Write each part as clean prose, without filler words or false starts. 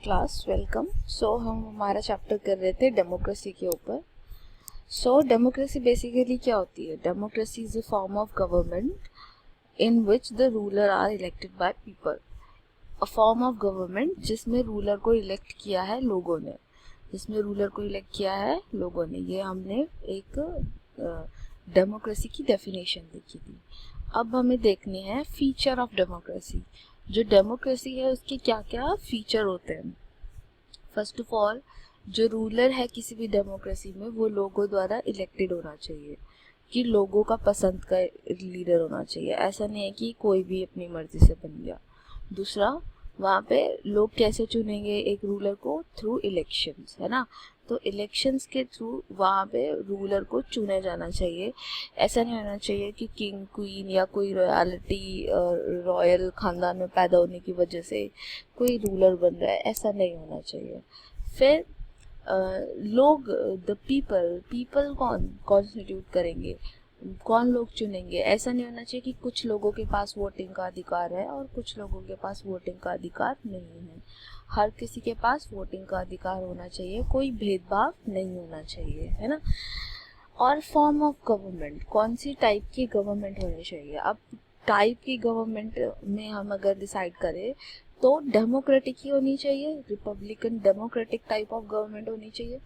Class welcome. हम हमारा chapter कर रहे थे डेमोक्रेसी के ऊपर। डेमोक्रेसी बेसिकली क्या होती है? Democracy is a form of government in which the ruler are elected by people. A form of government जिसमें रूलर को इलेक्ट किया है लोगों ने, ये हमने एक डेमोक्रेसी की डेफिनेशन देखी थी। अब हमें देखनी है फीचर ऑफ डेमोक्रेसी। जो डेमोक्रेसी है उसके क्या क्या फीचर होते हैं। फर्स्ट ऑफ ऑल, जो रूलर है किसी भी डेमोक्रेसी में वो लोगों द्वारा इलेक्टेड होना चाहिए, कि लोगों का पसंद का लीडर होना चाहिए। ऐसा नहीं है कि कोई भी अपनी मर्जी से बन गया। दूसरा, वहाँ पे लोग कैसे चुनेंगे एक रूलर को? थ्रू इलेक्शंस, है ना। तो इलेक्शंस के थ्रू वहाँ पे रूलर को चुना जाना चाहिए। ऐसा नहीं होना चाहिए कि किंग क्वीन या कोई रॉयल खानदान में पैदा होने की वजह से कोई रूलर बन रहा है, ऐसा नहीं होना चाहिए। फिर लोग, द पीपल कौन कॉन्स्टिट्यूट करेंगे, कौन लोग चुनेंगे? ऐसा नहीं होना चाहिए कि कुछ लोगों के पास वोटिंग का अधिकार है और कुछ लोगों के पास वोटिंग का अधिकार नहीं है। हर किसी के पास वोटिंग का अधिकार होना चाहिए, कोई भेदभाव नहीं होना चाहिए, है ना। और फॉर्म ऑफ गवर्नमेंट, कौन सी टाइप की गवर्नमेंट होनी चाहिए? अब टाइप की गवर्नमेंट में हम अगर डिसाइड करें तो डेमोक्रेटिक ही होनी चाहिए, Republican democratic type of government होनी चाहिए।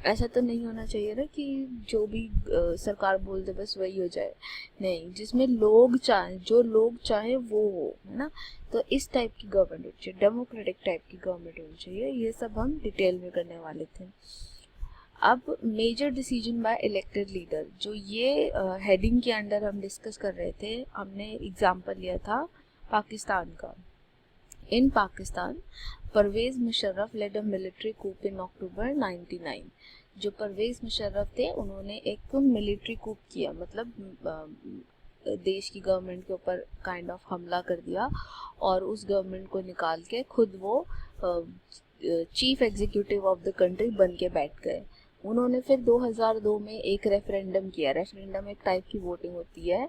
ऐसा तो नहीं होना चाहिए ना कि जो भी सरकार बोल दे बस वही हो जाए। नहीं, जिसमें लोग चाहें, जो लोग चाहें वो हो, है ना। तो इस टाइप की गवर्नमेंट होनी चाहिए, डेमोक्रेटिक टाइप की गवर्नमेंट होनी चाहिए। ये सब हम डिटेल में करने वाले थे। अब major decision by elected leader, जो ये हेडिंग के अंडर हम डिस्कस कर रहे थे, हमने एग्जाम्पल लिया था पाकिस्तान का। In Pakistan, Parvez Musharraf led a military coup in October 99। जो परवेज मुशर्रफ थे उन्होंने एक मिलिट्री कूप किया, मतलब देश की गवर्नमेंट के ऊपर काइंड ऑफ हमला कर दिया और उस गवर्नमेंट को निकाल के खुद वो chief executive of the country बन के बैठ गए। उन्होंने फिर 2002 में एक रेफरेंडम किया। रेफरेंडम एक टाइप की वोटिंग होती है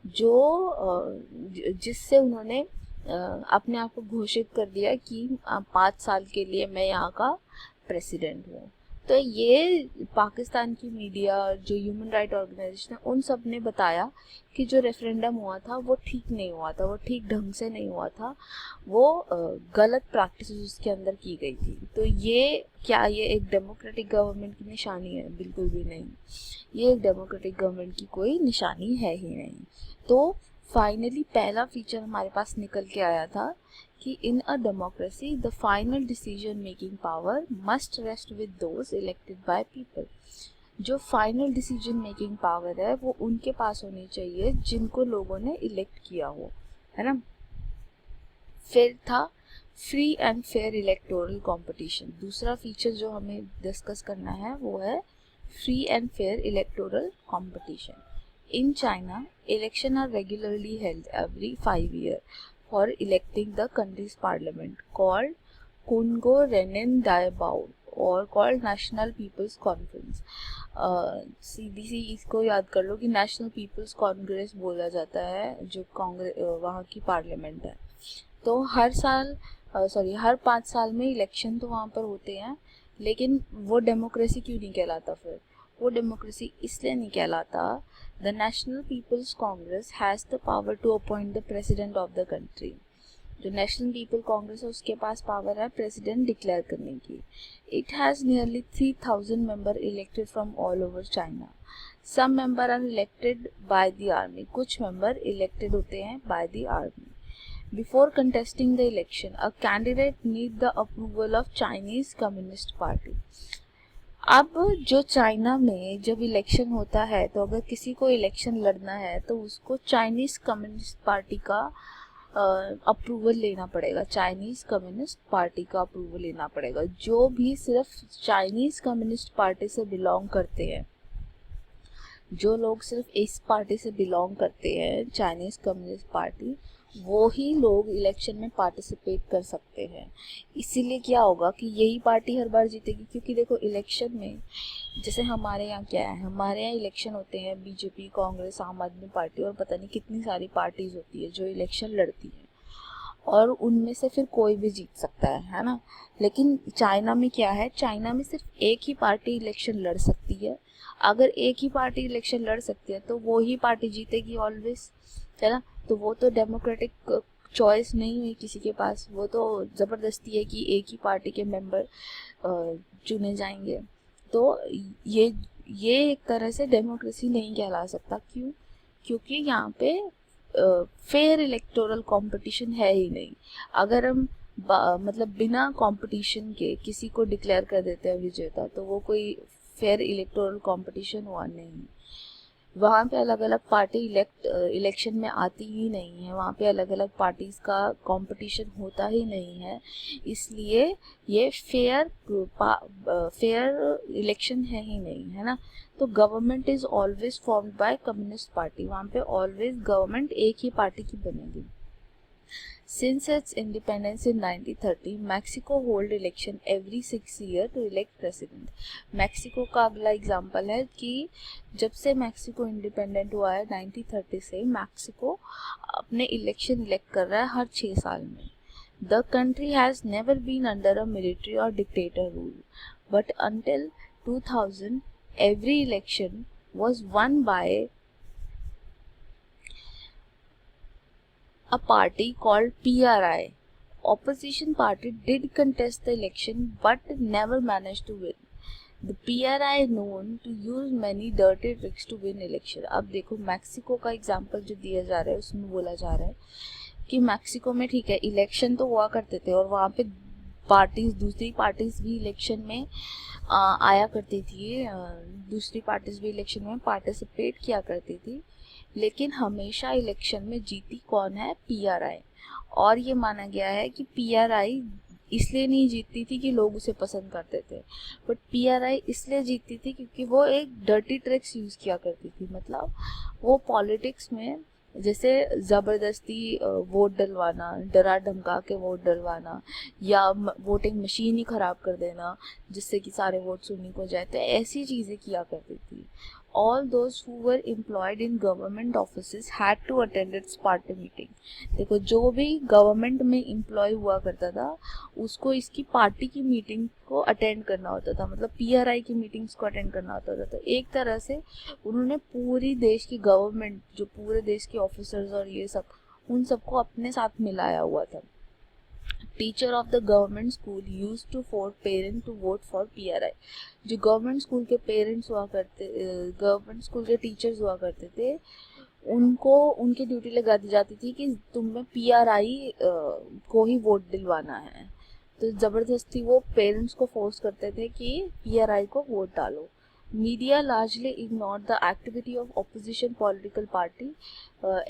जो जिससे उन्होंने अपने आप को घोषित कर दिया कि 5 साल के लिए मैं यहाँ का प्रेसिडेंट हूँ। तो ये पाकिस्तान की मीडिया, जो ह्यूमन राइट ऑर्गेनाइजेशन है, उन सब ने बताया कि जो रेफरेंडम हुआ था वो ठीक नहीं हुआ था, वो ठीक ढंग से नहीं हुआ था, वो गलत प्रैक्टिस उसके अंदर की गई थी। तो ये क्या ये एक डेमोक्रेटिक गवर्नमेंट की निशानी है? बिल्कुल भी नहीं, ये एक डेमोक्रेटिक गवर्नमेंट की कोई निशानी है ही नहीं। तो फाइनली पहला फीचर हमारे पास निकल के आया था कि in a democracy the final decision making power must rest with those elected by people. जो फाइनल डिसीजन मेकिंग पावर है वो उनके पास होनी चाहिए जिनको लोगों ने इलेक्ट किया हो, है ना। फिर था free and fair electoral competition. दूसरा फीचर जो हमें डिस्कस करना है वो है free and fair electoral competition. In China, elections are regularly held every 5 years for electing the country's parliament, called Kungo Rennen Daibao और called National People's Conference। सीधी सी इसको याद कर लो कि नेशनल पीपल्स कांग्रेस बोला जाता है जो कांग्रेस वहाँ की पार्लियामेंट है। तो हर 5 साल में इलेक्शन तो वहाँ पर होते हैं, लेकिन वो डेमोक्रेसी क्यों नहीं कहलाता? फिर वो डेमोक्रेसी इसलिए नहीं कहलाता, the national people's congress has the power to appoint the president of the country. जो नेशनल पीपल कांग्रेस है उसके पास पावर है प्रेसिडेंट डिक्लेयर करने की। It has nearly 3000 member elected from all over China. Some member are elected by the army, कुछ member elected होते हैं by the army. Before contesting the election, a candidate need the approval of Chinese Communist Party। अब जो China में जब election होता है तो अगर किसी को इलेक्शन लड़ना है तो उसको चाइनीज कम्युनिस्ट पार्टी का अप्रूवल लेना पड़ेगा। चाइनीज कम्युनिस्ट पार्टी का अप्रूवल लेना पड़ेगा। जो भी सिर्फ चाइनीज कम्युनिस्ट पार्टी से बिलोंग करते हैं, जो लोग सिर्फ इस पार्टी से बिलोंग करते हैं, चाइनीज कम्युनिस्ट पार्टी, वो ही लोग इलेक्शन में पार्टिसिपेट कर सकते हैं। इसीलिए क्या होगा कि यही पार्टी हर बार जीतेगी, क्योंकि देखो इलेक्शन में जैसे हमारे यहाँ क्या है, हमारे यहाँ इलेक्शन होते हैं बीजेपी, कांग्रेस, आम आदमी पार्टी और पता नहीं कितनी सारी पार्टीज होती है जो इलेक्शन लड़ती हैं। और उनमें से फिर कोई भी जीत सकता है ना। लेकिन चाइना में क्या है, चाइना में सिर्फ एक ही पार्टी इलेक्शन लड़ सकती है। अगर एक ही पार्टी इलेक्शन लड़ सकती है तो वो ही पार्टी जीतेगी ऑलवेज, है ना। तो वो तो डेमोक्रेटिक चॉइस नहीं हुई किसी के पास, वो तो ज़बरदस्ती है कि एक ही पार्टी के मेंबर चुने जाएंगे। तो ये एक तरह से डेमोक्रेसी नहीं कहला सकता। क्यों? क्योंकि यहाँ पे फेयर इलेक्टोरल कंपटीशन है ही नहीं। अगर हम मतलब बिना कंपटीशन के किसी को डिक्लेयर कर देते हैं विजेता, तो वो कोई फेयर इलेक्टोरल कंपटीशन हुआ नहीं। वहाँ पे अलग अलग पार्टी इलेक्शन में आती ही नहीं है, वहाँ पे अलग अलग पार्टीज का कंपटीशन होता ही नहीं है, इसलिए ये फेयर इलेक्शन है ही नहीं, है ना। तो government is always formed by communist party, वहाँ पे ऑलवेज गवर्नमेंट एक ही पार्टी की बनेगी। Since its independence in 1930, Mexico hold election every 6 years to elect president. Mexico का अगला एग्जाम्पल है कि जब से मैक्सिको इंडिपेंडेंट हुआ है 1930 से, मैक्सिको अपने इलेक्शन इलेक्ट कर रहा है हर 6 साल में। The country has never been under a military or dictator rule, but until 2000, every election was won by a party called PRI. Opposition party did contest the election but never managed to win. The PRI known to use many dirty tricks to win election. अब देखो Mexico का example जो दिया जा रहा है उसमें बोला जा रहा है कि मैक्सिको में ठीक है इलेक्शन तो हुआ करते थे और वहाँ पे दूसरी पार्टीज भी इलेक्शन में आया करती थी, दूसरी पार्टीज भी इलेक्शन में पार्टिसिपेट किया करती थी, लेकिन हमेशा इलेक्शन में जीती कौन है? पीआरआई। और ये माना गया है कि पीआरआई इसलिए नहीं जीतती थी कि लोग उसे पसंद करते थे, बट पीआरआई इसलिए जीतती थी क्योंकि वो एक डर्टी ट्रिक्स यूज़ किया करती थी। मतलब वो पॉलिटिक्स में जैसे ज़बरदस्ती वोट डलवाना, डरा धमका के वोट डलवाना, या वोटिंग मशीन ही ख़राब कर देना जिससे कि सारे वोट उन्हीं को जाए, तो ऐसी चीज़ें किया करती थी। All those who were employed in government offices had to attend its party meeting. देखो जो भी गवर्नमेंट में एम्प्लॉय हुआ करता था उसको इसकी पार्टी की मीटिंग को अटेंड करना होता था, मतलब पीआरआई की मीटिंग्स को अटेंड करना होता था। तो एक तरह से उन्होंने पूरी देश की गवर्नमेंट, जो पूरे देश के ऑफिसर्स और ये सब, उन सबको अपने साथ मिलाया हुआ था। Teacher of the government school use to force parent to vote for PRI. जो गवर्नमेंट स्कूल के पेरेंट्स हुआ करते, गवर्नमेंट स्कूल के टीचर्स हुआ करते थे, उनको उनकी ड्यूटी लगा दी जाती थी कि तुम्हें पीआरआई को ही वोट दिलवाना है। तो ज़बरदस्ती वो पेरेंट्स को फोर्स करते थे कि पीआरआई को वोट डालो। Media largely ignore the activity of opposition political party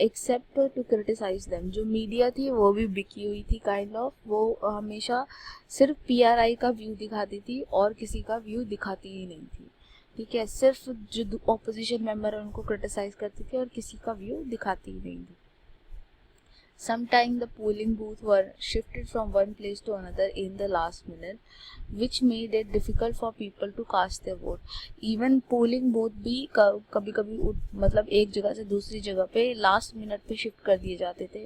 except to criticise them. जो मीडिया थी वो भी बिकी हुई थी काइंड ऑफ, वो हमेशा सिर्फ पीआरआई का व्यू दिखाती थी और किसी का व्यू दिखाती ही नहीं थी। ठीक है, सिर्फ जो ऑपोजिशन मेंबर है उनको क्रिटिसाइज करती थी और किसी का व्यू दिखाती ही नहीं थी। Sometimes the polling booth were shifted from one place to another in the last minute, which made it difficult for people to cast their vote. Even polling booth भी कभी कभी मतलब एक जगह से दूसरी जगह पे लास्ट मिनट पे शिफ्ट कर दिए जाते थे,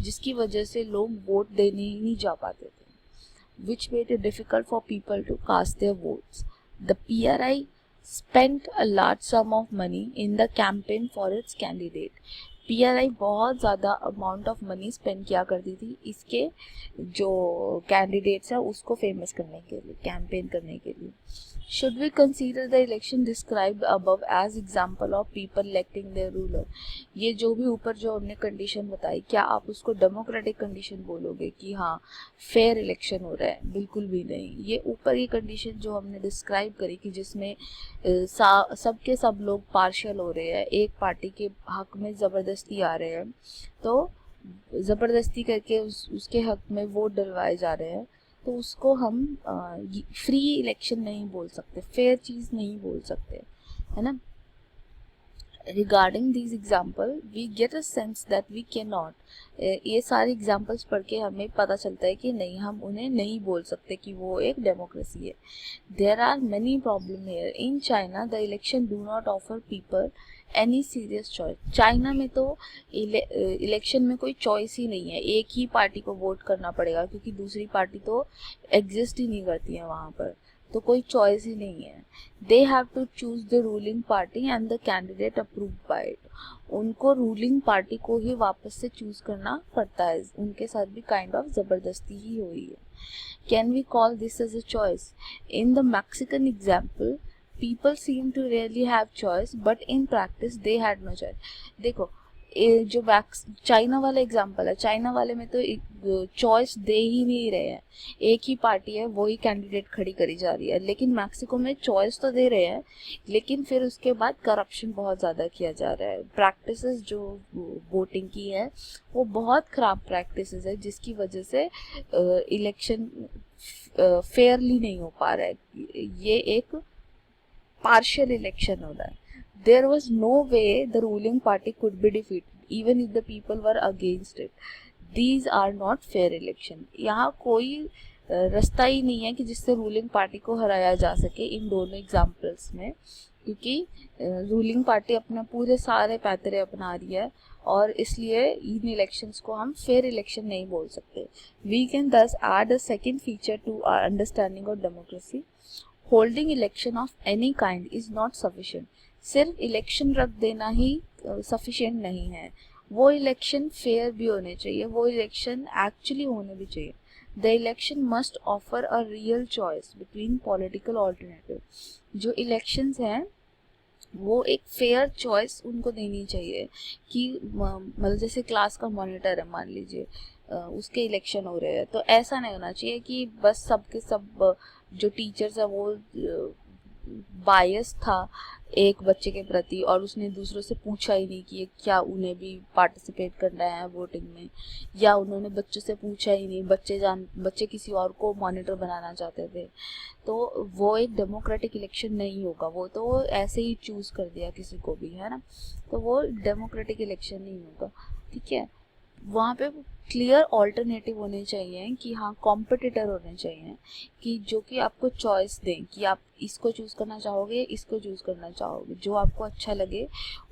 जिसकी वजह से लोग वोट देने ही नहीं जा पाते थे, which made it difficult for people to cast their votes. The PRI spent a large sum of money in the campaign for its candidate. PRI बहुत ज़्यादा अमाउंट ऑफ मनी स्पेंड किया करती थी इसके जो कैंडिडेट्स हैं उसको फेमस करने के लिए, कैंपेन करने के लिए। Should we consider the election described above as example of people electing their ruler? ये जो भी ऊपर जो हमने कंडीशन बताई, क्या आप उसको डेमोक्रेटिक कंडीशन बोलोगे कि हाँ फेयर इलेक्शन हो रहा है? बिल्कुल भी नहीं। ये ऊपर की कंडीशन जो हमने डिस्क्राइब करी कि जिसमें सबके सब लोग पार्शियल हो रहे हैं, एक पार्टी के हक में ज़बरदस्ती आ रहे हैं, तो ज़बरदस्ती करके उसके हक में वोट डलवाए जा रहे हैं, तो उसको हम फ्री इलेक्शन नहीं बोल सकते, फेयर चीज़ नहीं बोल सकते, है ना। Regarding these example we get a sense that we cannot, ये सारे एग्जाम्पल्स पढ़ के हमें पता चलता है कि नहीं, हम उन्हें नहीं बोल सकते कि वो एक डेमोक्रेसी है. There are many problem here. In China the election do not offer people any serious choice. China में तो इलेक्शन में कोई चॉइस ही नहीं है, एक ही पार्टी को वोट करना पड़ेगा क्योंकि दूसरी पार्टी तो एग्जिस्ट ही नहीं करती है वहाँ पर, तो कोई चॉइस ही नहीं है. They have to choose the ruling party and the candidate approved by it. उनको रूलिंग पार्टी को ही वापस से चूज करना पड़ता है. उनके साथ भी काइंड ऑफ जबरदस्ती ही हुई है. Can we call this as a choice? In the Mexican example people seem to really have choice but in practice they had no choice. देखो जो चाइना वाला एग्जांपल है, चाइना वाले में तो चॉइस दे ही नहीं रहे हैं, एक ही पार्टी है, वही कैंडिडेट खड़ी करी जा रही है. लेकिन मैक्सिको में चॉइस तो दे रहे हैं, लेकिन फिर उसके बाद करप्शन बहुत ज़्यादा किया जा रहा है. प्रैक्टिसेस जो वोटिंग की है वो बहुत ख़राब प्रैक्टिसेस है, जिसकी वजह से इलेक्शन फेयरली नहीं हो पा रहा है. ये एक पार्शियल इलेक्शन हो रहा है. There was no way the ruling party could be defeated, even if the people were against it. These are not fair election. यहाँ कोई रास्ता ही नहीं है कि जिससे रूलिंग पार्टी को हराया जा सके इन दोनों एग्जाम्पल्स में, क्योंकि रूलिंग पार्टी अपने पूरे सारे पैतरे अपना रही है और इसलिए इन इलेक्शंस को हम फेयर इलेक्शन नहीं बोल सकते. We can thus add a second feature to our understanding of democracy. Holding election of any kind is not sufficient. सिर्फ इलेक्शन रख देना ही सफिशिएंट नहीं है, वो इलेक्शन फेयर भी होने चाहिए, वो इलेक्शन एक्चुअली होने भी चाहिए. The election must offer a real choice between political alternative. जो इलेक्शंस हैं वो एक फेयर चॉइस उनको देनी चाहिए कि मतलब जैसे क्लास का मॉनिटर है, मान लीजिए उसके इलेक्शन हो रहे हैं, तो ऐसा नहीं होना चाहिए कि बस सबके सब जो टीचर्स है वो बायस था एक बच्चे के प्रति और उसने दूसरों से पूछा ही नहीं कि क्या उन्हें भी पार्टिसिपेट करना है वोटिंग में, या उन्होंने बच्चों से पूछा ही नहीं, बच्चे किसी और को मॉनिटर बनाना चाहते थे, तो वो एक डेमोक्रेटिक इलेक्शन नहीं होगा. वो तो ऐसे ही चूज कर दिया किसी को भी, है ना, तो वो डेमोक्रेटिक इलेक्शन नहीं होगा. ठीक है, वहाँ पे क्लियर ऑल्टरनेटिव होने चाहिए कि हाँ कॉम्पिटिटर होने चाहिए कि जो कि आपको चॉइस दें कि आप इसको चूज़ करना चाहोगे, इसको चूज़ करना चाहोगे, जो आपको अच्छा लगे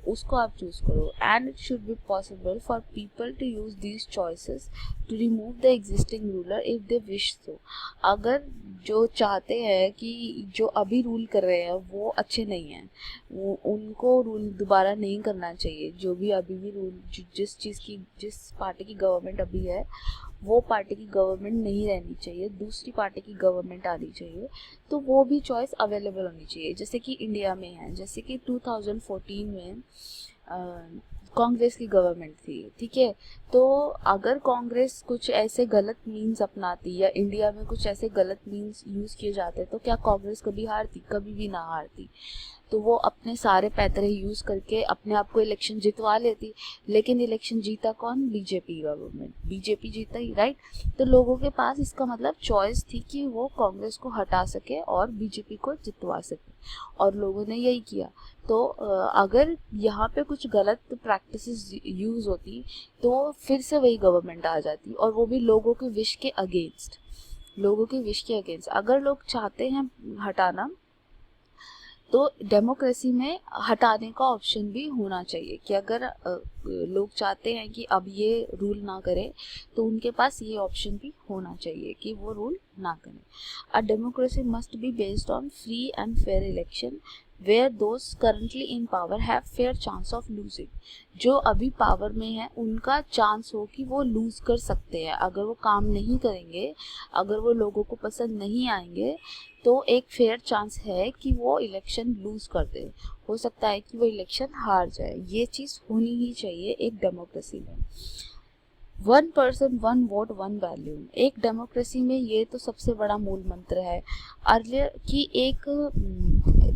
उसको आप चूज़ करो. And it should be possible for people to use these choices to remove the existing ruler if they wish so. अगर जो चाहते हैं कि जो अभी रूल कर रहे हैं वो अच्छे नहीं हैं, वो उनको रूल दोबारा नहीं करना चाहिए. जो भी अभी भी रूल जिस पार्टी की गवर्नमेंट अभी है वो पार्टी की गवर्नमेंट नहीं रहनी चाहिए, दूसरी पार्टी की गवर्नमेंट आनी चाहिए, तो वो भी चॉइस अवेलेबल होनी चाहिए. जैसे कि इंडिया में है, जैसे कि 2014 में कांग्रेस की गवर्नमेंट थी. ठीक है, तो अगर कांग्रेस कुछ ऐसे गलत मीन्स अपनाती या इंडिया में कुछ ऐसे गलत मीन्स यूज़ किए जाते तो क्या कांग्रेस कभी हारती? कभी भी ना हारती. तो वो अपने सारे पैतरे यूज़ करके अपने आप को इलेक्शन जितवा लेती. लेकिन इलेक्शन जीता कौन? बीजेपी गवर्नमेंट, बीजेपी जीता ही, राइट. तो लोगों के पास इसका मतलब चॉइस थी कि वो कांग्रेस को हटा सके और बीजेपी को जितवा सके, और लोगों ने यही किया. तो अगर यहाँ पे कुछ गलत प्रैक्टिसेस यूज़ होती तो फिर से वही गवर्नमेंट आ जाती, और वो भी लोगों के विश के अगेंस्ट. अगर लोग चाहते हैं हटाना तो डेमोक्रेसी में हटाने का ऑप्शन भी होना चाहिए कि अगर लोग चाहते हैं कि अब ये रूल ना करें तो उनके पास ये ऑप्शन भी होना चाहिए कि वो रूल ना करें. A democracy must be based on free and fair election where those currently in power have fair chance of losing. जो अभी पावर में है उनका चांस हो कि वो लूज कर सकते हैं. अगर वो काम नहीं करेंगे, अगर वो लोगों को पसंद नहीं आएंगे, तो एक फेयर चांस है कि वो इलेक्शन लूज कर दे. हो सकता है कि वो इलेक्शन हार जाए. ये चीज़ होनी ही चाहिए एक डेमोक्रेसी में. 1 person 1 vote 1 वैल्यू. एक डेमोक्रेसी में ये तो सबसे बड़ा मूल मंत्र है. अर्लियर की एक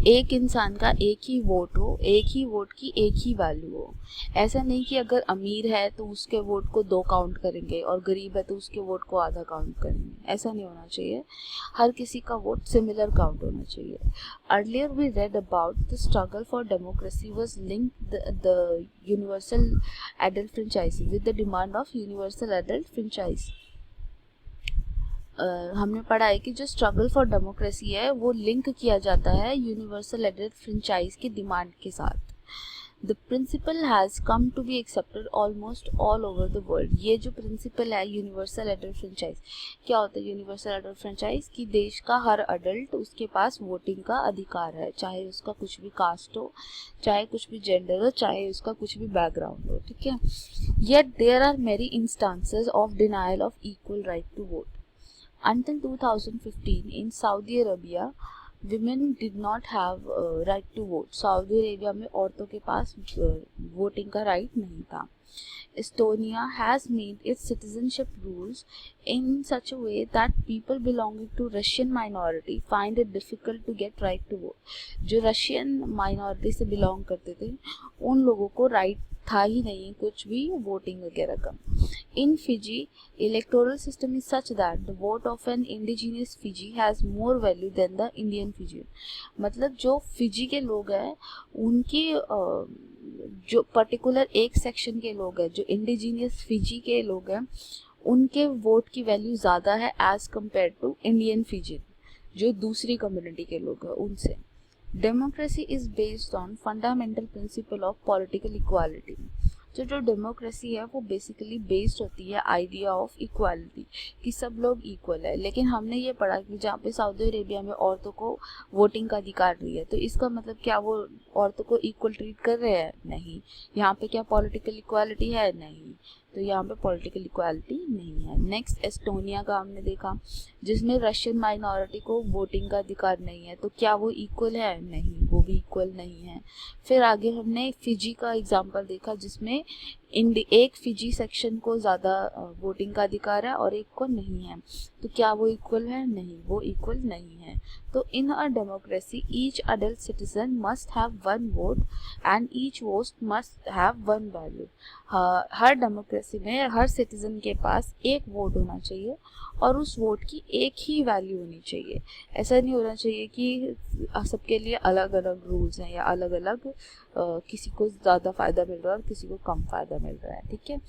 एक इंसान का एक ही वोट हो, एक ही वोट की एक ही वैल्यू हो। ऐसा नहीं कि अगर अमीर है तो उसके वोट को 2 काउंट करेंगे और गरीब है तो उसके वोट को आधा काउंट करेंगे, ऐसा नहीं होना चाहिए। हर किसी का वोट सिमिलर काउंट होना चाहिए। Earlier we read about the struggle for democracy was linked the universal adult franchise with the demand of universal adult franchise. हमने पढ़ा है कि जो स्ट्रगल फॉर डेमोक्रेसी है वो लिंक किया जाता है यूनिवर्सल एडल्ट फ्रेंचाइज की डिमांड के साथ। The principle has come to be accepted almost all over the world. ये जो प्रिंसिपल है यूनिवर्सल एडल्ट फ्रेंचाइज, क्या होता है यूनिवर्सल एडल्ट फ्रेंचाइज? कि देश का हर अडल्ट उसके पास वोटिंग का अधिकार है, चाहे उसका कुछ भी कास्ट हो, चाहे कुछ भी जेंडर हो, चाहे उसका कुछ भी बैकग्राउंड हो, ठीक है। Yet there are many instances of denial of equal right to vote. Until 2015 in Saudi Arabia, women did not have right to vote. Saudi Arabia में औरतों के पास वोटिंग का राइट नहीं था। Estonia has made its citizenship rules in such a way that people belonging to Russian minority find it difficult to get right to vote. जो Russian minority से belong करते थे उन लोगों को राइट था ही नहीं कुछ भी वोटिंग वगैरह का। In Fiji, electoral system is such that the vote of an indigenous Fiji has more value than the Indian Fijian. मतलब जो फिजी के लोग हैं उनकी जो पर्टिकुलर एक सेक्शन के लोग हैं, जो इंडिजीनियस फिजी के लोग हैं, उनके वोट की वैल्यू ज़्यादा है as compared to Indian Fijian, जो दूसरी कम्युनिटी के लोग हैं उनसे। Democracy is based on fundamental principle of political equality. जो डेमोक्रेसी है वो बेसिकली बेस्ड होती है आइडिया ऑफ इक्वालिटी, कि सब लोग इक्वल है। लेकिन हमने ये पढ़ा कि जहाँ पे सऊदी अरेबिया में औरतों को वोटिंग का अधिकार नहीं है, तो इसका मतलब क्या वो औरतों को इक्वल ट्रीट कर रहे हैं? नहीं। यहाँ पे क्या पॉलिटिकल इक्वालिटी है? नहीं। तो यहाँ पे पॉलिटिकल इक्वालिटी नहीं है। नेक्स्ट एस्टोनिया का हमने देखा, जिसमें रशियन माइनॉरिटी को वोटिंग का अधिकार नहीं है, तो क्या वो इक्वल है? नहीं, वो भी इक्वल नहीं है। फिर आगे हमने फिजी का एग्जांपल देखा, जिसमें एक फिजी सेक्शन को ज़्यादा वोटिंग का अधिकार है और एक को नहीं है, तो क्या वो इक्वल है? नहीं, वो इक्वल नहीं है। तो in a democracy each adult citizen must have one vote and each vote must have one value. हर डेमोक्रेसी में हर सिटीजन के पास एक वोट होना चाहिए और उस वोट की एक ही वैल्यू होनी चाहिए। ऐसा नहीं होना चाहिए कि सबके लिए अलग अलग रूल्स हैं या अलग अलग किसी को ज़्यादा फ़ायदा मिल रहा है और किसी को कम फ़ायदा मिल रहा है, ठीक है।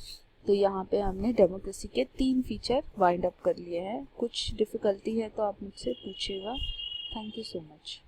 तो यहाँ पे हमने डेमोक्रेसी के 3 फीचर वाइंड अप कर लिए हैं। कुछ डिफ़िकल्टी है तो आप मुझसे पूछिएगा। Thank you so much.